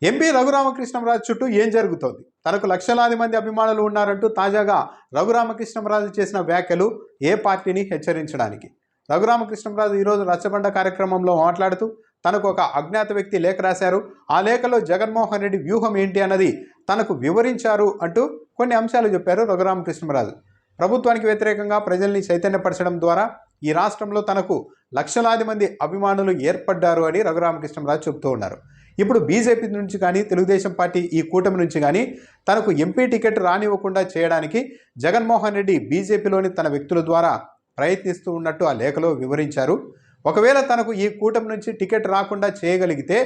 MP Raghurama Krishnam Raju చుట్టూ ఏం జరుగుతోంది? తనకు లక్షలాది మంది అభిమానులు ఉన్నారంటూ తాజాగా రఘురామకృష్ణంరాజు చేసిన వ్యాఖ్యలు ఏ పార్టీని హెచ్చరించడానికి. రఘురామకృష్ణంరాజు ఈరోజు రచ్చబండ కార్యక్రమంలో మాట్లాడుతూ తనకు ఒక అజ్ఞాత వ్యక్తి లేఖ రాశారు, ఆ లేఖలో జగన్మోహన్ రెడ్డి వ్యూహం ఏంటి అన్నది తనకు వివరించారు అంటూ కొన్ని అంశాలు చెప్పారు రఘురామకృష్ణంరాజు. ప్రభుత్వానికి వ్యతిరేకంగా ప్రజల్ని చైతన్యపరచడం ద్వారా ఈ రాష్ట్రంలో తనకు లక్షలాది మంది అభిమానులు ఏర్పడ్డారు అని రఘురామకృష్ణంరాజు చెబుతూ ఉన్నారు. ఇప్పుడు బీజేపీ నుంచి కానీ తెలుగుదేశం పార్టీ ఈ కూటమి నుంచి కానీ తనకు ఎంపీ టికెట్ రానివ్వకుండా చేయడానికి జగన్మోహన్ రెడ్డి బీజేపీలోని తన వ్యక్తుల ద్వారా ప్రయత్నిస్తూ ఉన్నట్టు ఆ లేఖలో వివరించారు. ఒకవేళ తనకు ఈ కూటమి నుంచి టికెట్ రాకుండా చేయగలిగితే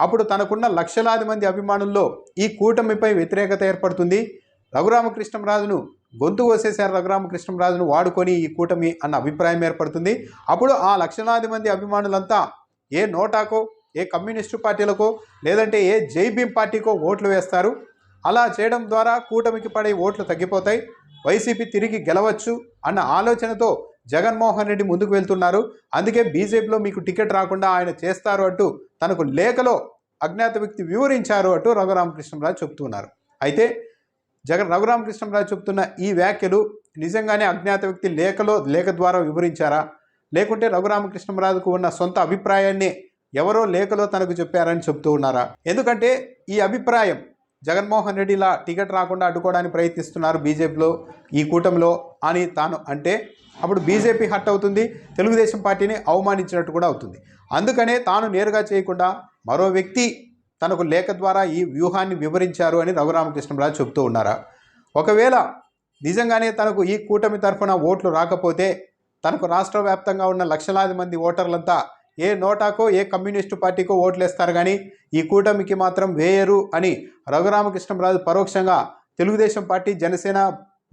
అప్పుడు తనకున్న లక్షలాది మంది అభిమానుల్లో ఈ కూటమిపై వ్యతిరేకత ఏర్పడుతుంది. రఘురామకృష్ణంరాజును గొంతు కోసేశారు, రఘురామకృష్ణంరాజును వాడుకొని ఈ కూటమి అన్న అభిప్రాయం ఏర్పడుతుంది. అప్పుడు ఆ లక్షలాది మంది అభిమానులంతా ఏ నోటాకో, ఏ కమ్యూనిస్టు పార్టీలకో, లేదంటే ఏ జై భీమ్ పార్టీకో ఓట్లు వేస్తారు. అలా చేయడం ద్వారా కూటమికి పడే ఓట్లు తగ్గిపోతాయి, వైసీపీ తిరిగి గెలవచ్చు అన్న ఆలోచనతో జగన్మోహన్ రెడ్డి ముందుకు వెళ్తున్నారు. అందుకే బీజేపీలో మీకు టికెట్ రాకుండా ఆయన చేస్తారు అంటూ తనకు లేఖలో అజ్ఞాత వ్యక్తి వివరించారు అంటూ రఘురామకృష్ణంరాజు చెబుతున్నారు. అయితే రఘురామకృష్ణంరాజు చెబుతున్న ఈ వ్యాఖ్యలు నిజంగానే అజ్ఞాత వ్యక్తి లేఖ ద్వారా వివరించారా, లేకుంటే రఘురామకృష్ణంరాజుకు ఉన్న సొంత అభిప్రాయాన్ని ఎవరో లేఖలో తనకు చెప్పారని చెప్తూ ఉన్నారా? ఎందుకంటే ఈ అభిప్రాయం జగన్మోహన్ రెడ్డి ఇలా టికెట్ రాకుండా అడ్డుకోవడానికి ప్రయత్నిస్తున్నారు బీజేపీలో ఈ కూటమిలో అని తాను అంటే అప్పుడు బీజేపీ హట్ అవుతుంది, తెలుగుదేశం పార్టీని అవమానించినట్టు కూడా అవుతుంది. అందుకనే తాను నేరుగా చేయకుండా మరో వ్యక్తి తనకు లేఖ ద్వారా ఈ వ్యూహాన్ని వివరించారు అని రఘురామకృష్ణంరాజు చెబుతూ ఉన్నారా? ఒకవేళ నిజంగానే తనకు ఈ కూటమి తరఫున ఓట్లు రాకపోతే తనకు రాష్ట్ర వ్యాప్తంగా ఉన్న లక్షలాది మంది ఓటర్లంతా ఏ నోటాకో, ఏ కమ్యూనిస్టు పార్టీకో ఓట్లు వేస్తారు, కానీ ఈ కూటమికి మాత్రం వేయరు అని రఘురామకృష్ణంరాజు పరోక్షంగా తెలుగుదేశం పార్టీ, జనసేన,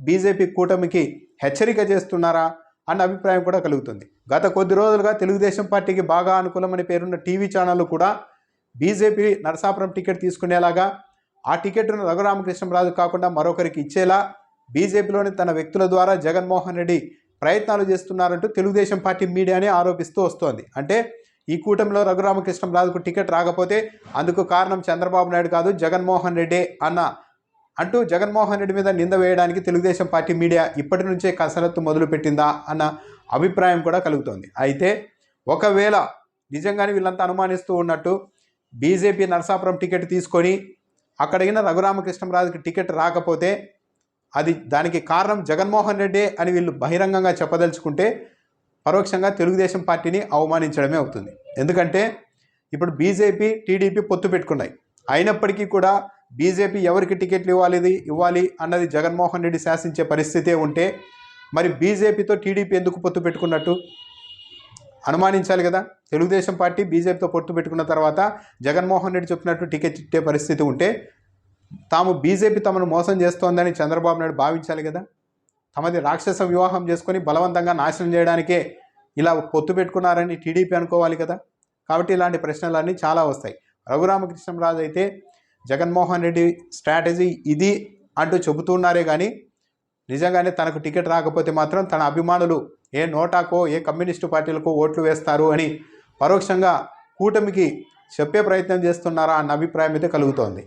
బీజేపీ కూటమికి హెచ్చరిక చేస్తున్నారా అన్న అభిప్రాయం కూడా కలుగుతుంది. గత కొద్ది రోజులుగా తెలుగుదేశం పార్టీకి బాగా అనుకూలమని పేరున్న టీవీ ఛానళ్ళు కూడా బీజేపీ నరసాపురం టికెట్ తీసుకునేలాగా, ఆ టికెట్ను రఘురామకృష్ణంరాజు కాకుండా మరొకరికి ఇచ్చేలా బీజేపీలోని తన వ్యక్తుల ద్వారా జగన్మోహన్ రెడ్డి ప్రయత్నాలు చేస్తున్నారంటూ తెలుగుదేశం పార్టీ మీడియానే ఆరోపిస్తూ వస్తోంది. అంటే ఈ కూటమిలో రఘురామకృష్ణంరాజుకు టికెట్ రాకపోతే అందుకు కారణం చంద్రబాబు నాయుడు కాదు, జగన్మోహన్ రెడ్డి అంటూ జగన్మోహన్ రెడ్డి మీద నింద వేయడానికి తెలుగుదేశం పార్టీ మీడియా ఇప్పటి నుంచే కసరత్తు మొదలుపెట్టిందా అన్న అభిప్రాయం కూడా కలుగుతోంది. అయితే ఒకవేళ నిజంగానే వీళ్ళంతా అనుమానిస్తూ ఉన్నట్టు బీజేపీ నరసాపురం టికెట్ తీసుకొని అక్కడికి రఘురామకృష్ణంరాజుకి టికెట్ రాకపోతే దానికి కారణం జగన్మోహన్ రెడ్డి అని వీళ్ళు బహిరంగంగా చెప్పదలుచుకుంటే పరోక్షంగా తెలుగుదేశం పార్టీని అవమానించడమే అవుతుంది. ఎందుకంటే ఇప్పుడు బీజేపీ, టీడీపీ పొత్తు పెట్టుకున్నాయి. అయినప్పటికీ కూడా బీజేపీ ఎవరికి టికెట్లు ఇవ్వాలి అన్నది జగన్మోహన్ రెడ్డి శాసించే పరిస్థితే ఉంటే మరి బీజేపీతో టీడీపీ ఎందుకు పొత్తు పెట్టుకున్నట్టు అనుమానించాలి కదా. తెలుగుదేశం పార్టీ బీజేపీతో పొత్తు పెట్టుకున్న తర్వాత జగన్మోహన్ రెడ్డి చెప్పినట్టు టికెట్ ఇచ్చే పరిస్థితి ఉంటే బీజేపీ తమను మోసం చేస్తోందని చంద్రబాబు నాయుడు భావించాలి కదా. తమది రాక్షస వివాహం చేసుకొని బలవంతంగా నాశనం చేయడానికే ఇలా పొత్తు పెట్టుకున్నారని టీడీపీ అనుకోవాలి కదా. కాబట్టి ఇలాంటి ప్రశ్నలన్నీ చాలా వస్తాయి. రఘురామకృష్ణంరాజు అయితే జగన్మోహన్ రెడ్డి స్ట్రాటజీ ఇది అంటూ చెబుతున్నారే కానీ నిజంగానే తనకు టికెట్ రాకపోతే మాత్రం తన అభిమానులు ఏ నోటాకో, ఏ కమ్యూనిస్టు పార్టీలకో ఓట్లు వేస్తారు అని పరోక్షంగా కూటమికి చెప్పే ప్రయత్నం చేస్తున్నారా అన్న అభిప్రాయం అయితే కలుగుతోంది.